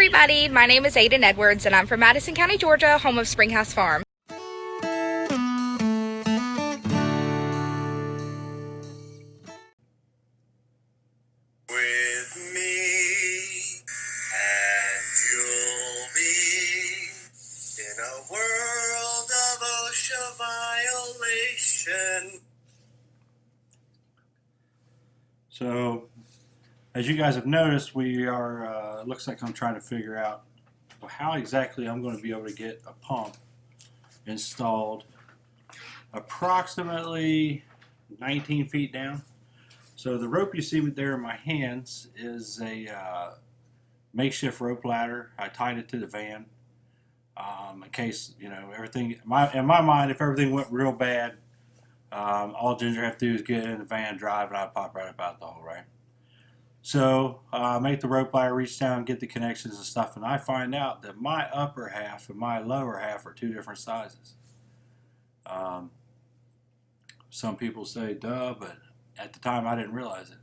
everybody, my name is Aiden Edwards and I'm from Madison County, Georgia, home of Springhouse Farm. With me and you'll be in a world of OSHA violation. So, as you guys have noticed, we are, looks like I'm trying to figure out how exactly I'm going to be able to get a pump installed approximately 19 feet down. So the rope you see there in my hands is a makeshift rope ladder. I tied it to the van in case, you know, everything, in my mind, if everything went real bad, all Ginger have to do is get in the van, drive, and I'd pop right up out the hole, right? So make the rope ladder, reach down, get the connections and stuff, and I find out that my upper half and my lower half are two different sizes. Some people say, duh, but at the time I didn't realize it.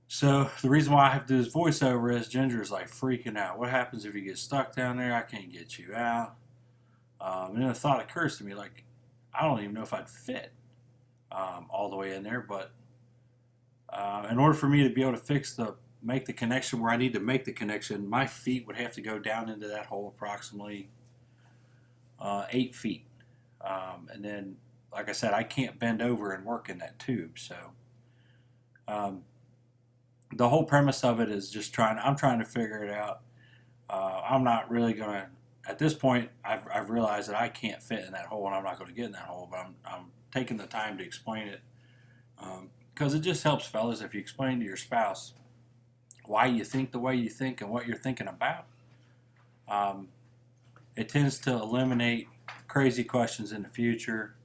So the reason why I have to do this voiceover is Ginger is like freaking out. What happens if you get stuck down there? I can't get you out. And then a thought occurs to me, like, I don't even know if I'd fit all the way in there, but in order for me to be able to make the connection where I need to make the connection, my feet would have to go down into that hole approximately 8 feet. And then, like I said, I can't bend over and work in that tube. So the whole premise of it is just I'm trying to figure it out. I'm not really going to, at this point, I've realized that I can't fit in that hole and I'm not going to get in that hole, but I'm taking the time to explain it. Because it just helps, fellas, if you explain to your spouse why you think the way you think and what you're thinking about. It tends to eliminate crazy questions in the future.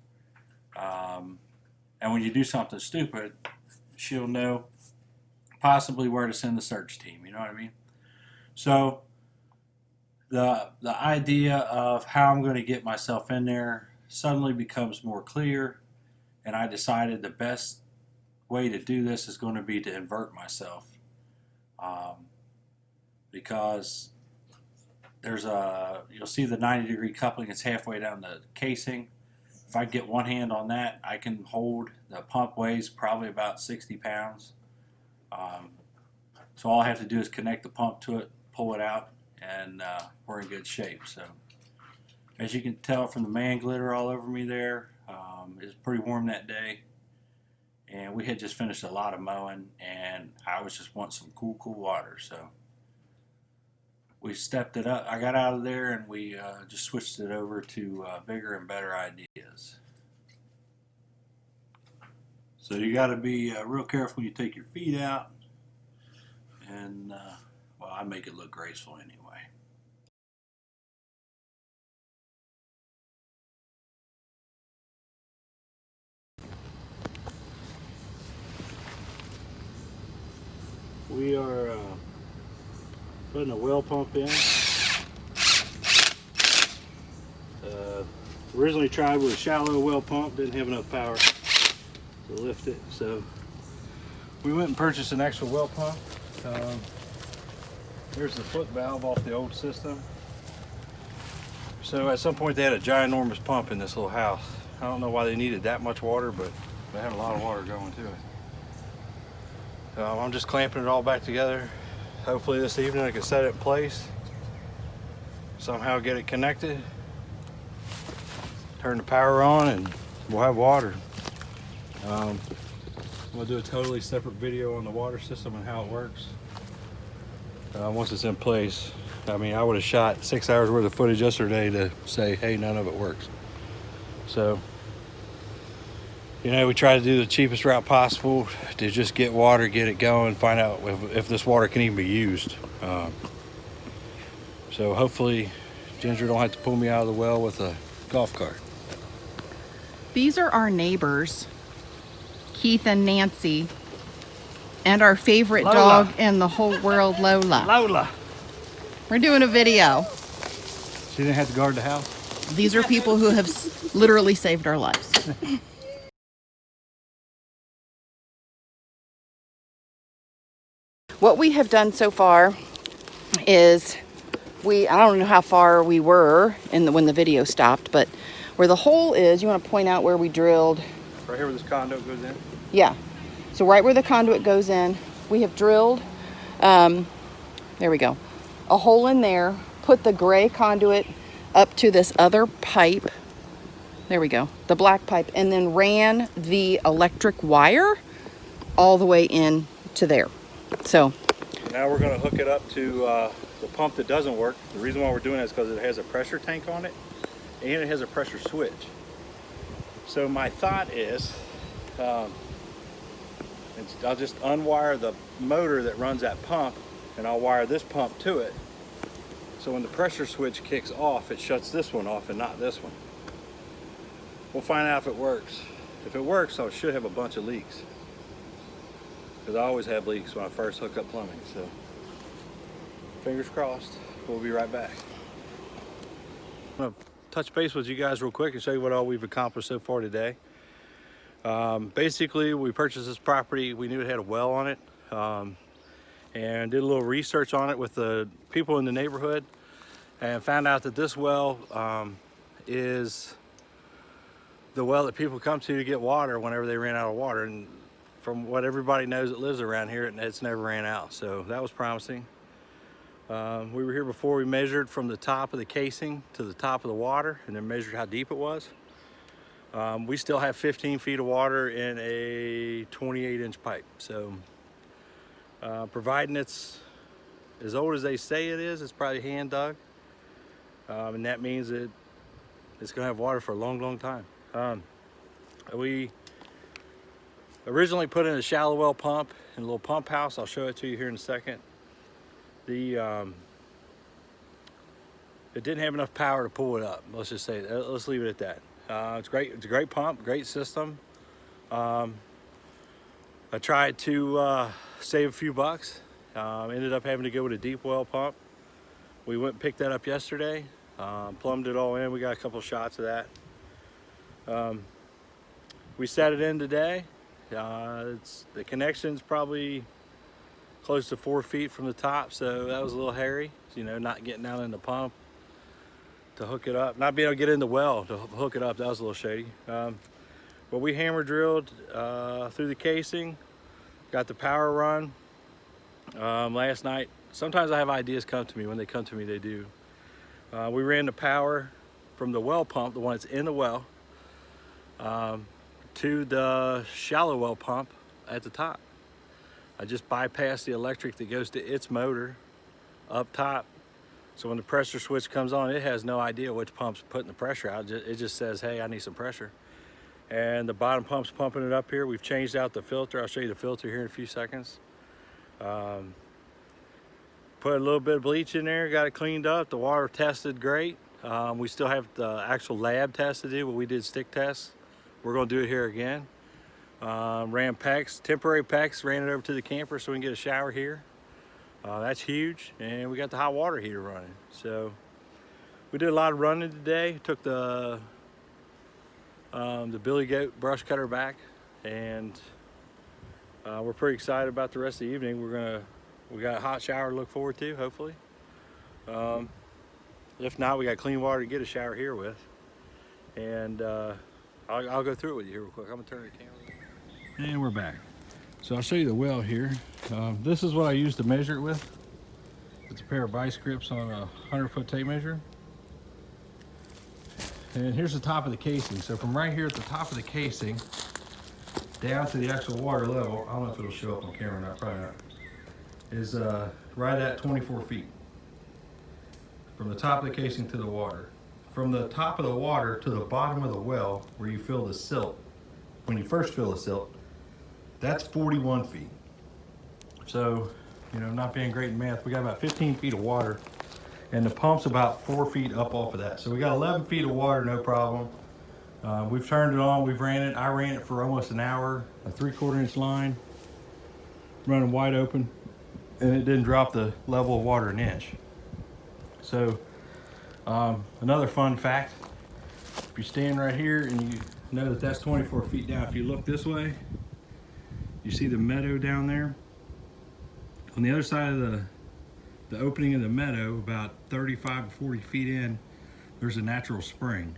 And when you do something stupid, she'll know possibly where to send the search team. You know what I mean? So the idea of how I'm going to get myself in there suddenly becomes more clear, and I decided the best way to do this is going to be to invert myself, because you'll see the 90-degree coupling. It's halfway down the casing. If I get one hand on that, I can hold. The pump weighs probably about 60 pounds. So all I have to do is connect the pump to it, pull it out, and we're in good shape. So as you can tell from the man glitter all over me there, it was pretty warm that day. And we had just finished a lot of mowing, and I was just wanting some cool water. So we stepped it up. I got out of there, and we just switched it over to bigger and better ideas. So you got to be real careful when you take your feet out. And, well, I make it look graceful anyway. We are putting a well pump in. Originally tried with a shallow well pump, didn't have enough power to lift it, so we went and purchased an extra well pump. There's the foot valve off the old system. So at some point they had a ginormous pump in this little house. I don't know why they needed that much water, but they had a lot of water going to it. I'm just clamping it all back together. Hopefully this evening I can set it in place, somehow get it connected, turn the power on, and we'll have water. We'll do a totally separate video on the water system and how it works once it's in place. I mean, I would have shot 6 hours worth of footage yesterday to say, hey, none of it works. So, you know, we try to do the cheapest route possible to just get water, get it going, find out if this water can even be used. So hopefully Ginger don't have to pull me out of the well with a golf cart. These are our neighbors, Keith and Nancy, and our favorite Lola. dog in the whole world, Lola. Lola! We're doing a video. She didn't have to guard the house? These are people who have literally saved our lives. What we have done so far is I don't know how far we were when the video stopped, but where the hole is, you want to point out where we drilled. Right here where this conduit goes in? Yeah. So right where the conduit goes in, we have drilled, there we go, a hole in there, put the gray conduit up to this other pipe. There we go, the black pipe, and then ran the electric wire all the way in to there. So now we're going to hook it up to the pump that doesn't work. The reason why we're doing that is because it has a pressure tank on it and it has a pressure switch. So my thought is, I'll just unwire the motor that runs that pump, and I'll wire this pump to it. So when the pressure switch kicks off, it shuts this one off and not this one. We'll find out if it works. If it works, I should have a bunch of leaks, because I always have leaks when I first hook up plumbing. So fingers crossed. We'll be right back. I'm gonna touch base with you guys real quick and show you what all we've accomplished so far today. Basically, we purchased this property. We knew it had a well on it, and did a little research on it with the people in the neighborhood, and found out that this well is the well that people come to get water whenever they ran out of water. And from what everybody knows that lives around here, it's never ran out. So that was promising. We were here before. We measured from the top of the casing to the top of the water, and then measured how deep it was. We still have 15 feet of water in a 28-inch pipe. So providing it's as old as they say it is, it's probably hand dug. And that means that it's gonna have water for a long, long time. We originally put in a shallow well pump in a little pump house. I'll show it to you here in a second. It didn't have enough power to pull it up. Let's just say that. Let's leave it at that. It's great. It's a great pump, great system. I tried to save a few bucks. Ended up having to go with a deep well pump. We went and picked that up yesterday. Plumbed it all in. We got a couple shots of that. We set it in today. The connection's probably close to 4 feet from the top, so that was a little hairy. You know, not getting down in the pump to hook it up, not being able to get in the well to hook it up. That was a little shady. But we hammer drilled through the casing, got the power run last night. Sometimes I have ideas come to me. When they come to me, they do. We ran the power from the well pump, the one that's in the well, to the shallow well pump at the top. I just bypassed the electric that goes to its motor up top. So when the pressure switch comes on, it has no idea which pump's putting the pressure out. It just says, hey, I need some pressure. And the bottom pump's pumping it up here. We've changed out the filter. I'll show you the filter here in a few seconds. Put a little bit of bleach in there, got it cleaned up. The water tested great. We still have the actual lab test to do, but we did stick tests. We're gonna do it here again. Ran PEX, temporary PEX, ran it over to the camper so we can get a shower here. That's huge. And we got the hot water heater running. So we did a lot of running today. Took the Billy Goat brush cutter back, and we're pretty excited about the rest of the evening. We got a hot shower to look forward to, hopefully. If not, we got clean water to get a shower here with. And I'll go through it with you here real quick. I'm gonna turn the camera. And we're back. So I'll show you the well here. This is what I use to measure it with. It's a pair of vice grips on a 100-foot tape measure. And here's the top of the casing. So from right here at the top of the casing down to the actual water level, I don't know if it'll show up on camera or not, probably not, is right at 24 feet. From the top of the casing to the water. From the top of the water to the bottom of the well where you fill the silt, when you first fill the silt, that's 41 feet. So, you know, not being great in math, we got about 15 feet of water, and the pump's about 4 feet up off of that. So we got 11 feet of water, no problem. We've turned it on, we've ran it. I ran it for almost an hour, a 3/4 inch line, running wide open, and it didn't drop the level of water an inch. So, another fun fact, if you stand right here and you know that that's 24 feet down, if you look this way, you see the meadow down there? On the other side of the the opening of the meadow, about 35 to 40 feet in, there's a natural spring.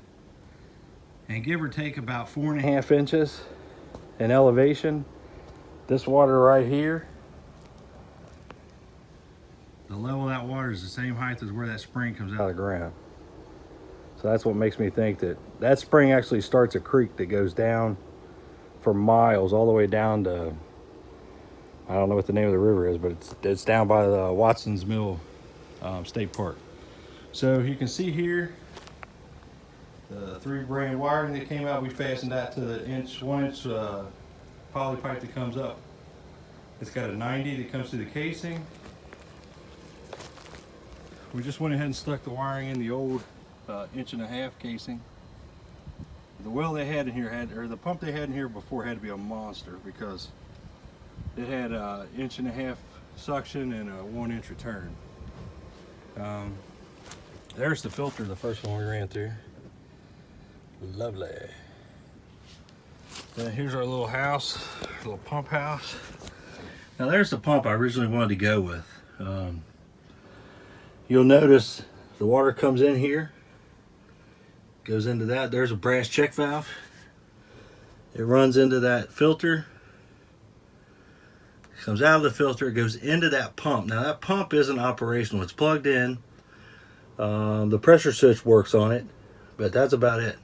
And give or take about 4.5 inches in elevation, this water right here, the level of that water is the same height as where that spring comes out of the ground. So that's what makes me think that that spring actually starts a creek that goes down for miles all the way down to, I don't know what the name of the river is, but it's down by the Watson's Mill State Park. So you can see here the 3 brand wiring that came out. We fastened that to the 1-inch poly pipe that comes up. It's got a 90 that comes through the casing. We just went ahead and stuck the wiring in the old 1.5-inch casing. The well they had in here or the pump they had in here before had to be a monster, because it had a 1.5-inch suction and a 1-inch return. There's the filter, the first one we ran through. Lovely. Then here's our little house, little pump house. Now there's the pump I originally wanted to go with. You'll notice the water comes in here, goes into that. There's a brass check valve. It runs into that filter, comes out of the filter, it goes into that pump. Now that pump isn't operational, it's plugged in. The pressure switch works on it, but that's about it.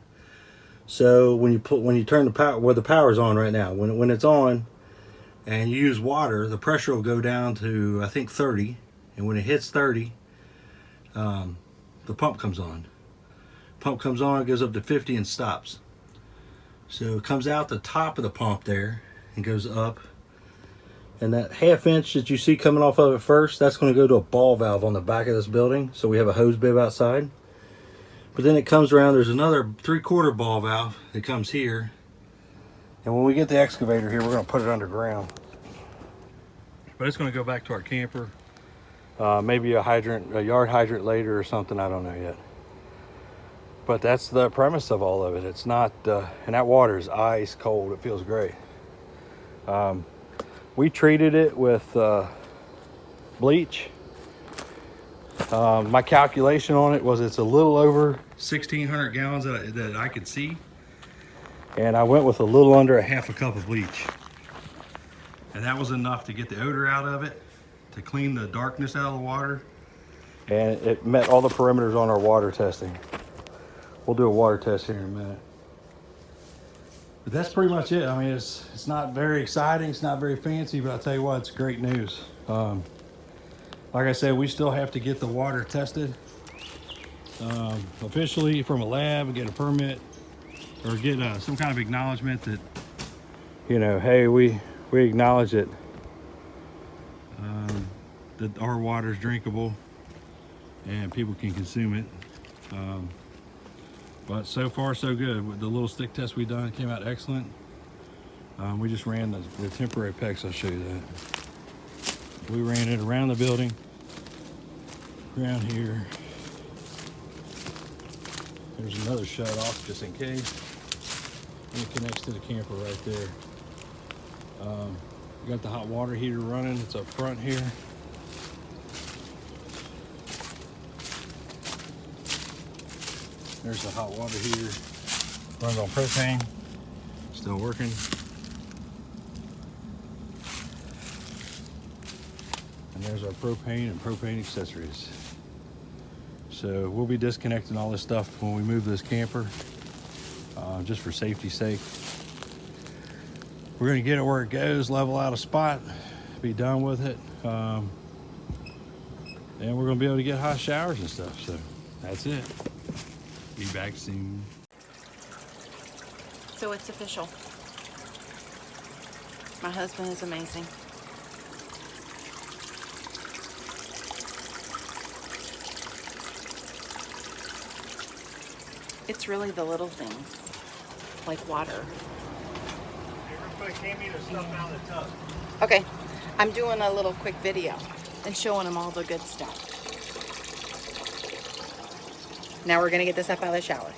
So when you turn the power, where the power's on right now, when it's on and you use water, the pressure will go down to, I think, 30, and when it hits 30, the pump comes on. Pump comes on, it goes up to 50 and stops. So it comes out the top of the pump there and goes up. And that 1/2 inch that you see coming off of it first, that's going to go to a ball valve on the back of this building. So we have a hose bib outside. But then it comes around, there's another 3/4 ball valve that comes here. And when we get the excavator here, we're going to put it underground. But it's going to go back to our camper. Maybe a yard hydrant later or something, I don't know yet. But that's the premise of all of it. It's not, and that water is ice cold. It feels great. We treated it with bleach. My calculation on it was it's a little over 1,600 gallons that I could see. And I went with a little under 1/2 cup of bleach. And that was enough to get the odor out of it, to clean the darkness out of the water. And it met all the parameters on our water testing. We'll do a water test here in a minute. But that's pretty much it. I mean, it's not very exciting, it's not very fancy, but I'll tell you what, it's great news. Like I said, we still have to get the water tested officially from a lab, get a permit, or get some kind of acknowledgement that, you know, hey, we acknowledge it, that our water is drinkable and people can consume it. But so far so good. With the little stick test we done, it came out excellent. We just ran the temporary PEX. I'll show you that. We ran it around the building, around here. There's another shut off just in case. And it connects to the camper right there. We got the hot water heater running. It's up front here. There's the hot water heater. Runs on propane. Still working. And there's our propane and propane accessories. So we'll be disconnecting all this stuff when we move this camper, just for safety's sake. We're gonna get it where it goes, level out a spot, be done with it. And we're gonna be able to get hot showers and stuff. So that's it. Be back soon. So it's official. My husband is amazing. It's really the little things, like water. Everybody came in and stuff out of the tub. Okay, I'm doing a little quick video and showing them all the good stuff. Now we're gonna get this up out of the shower.